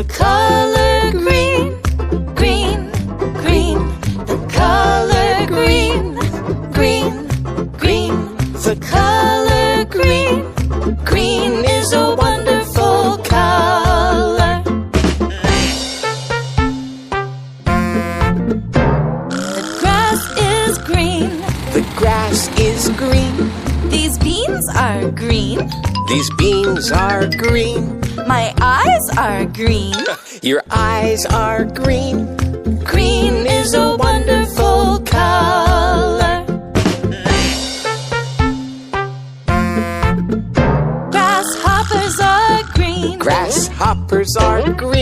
The color green, green, green. The color green, green, green. The color green, green is a wonderful color. The grass is green. The grass is green. These beans are green. These beans are green. My eyes are green. Your eyes are green. Green is a wonderful color. Grasshoppers are green.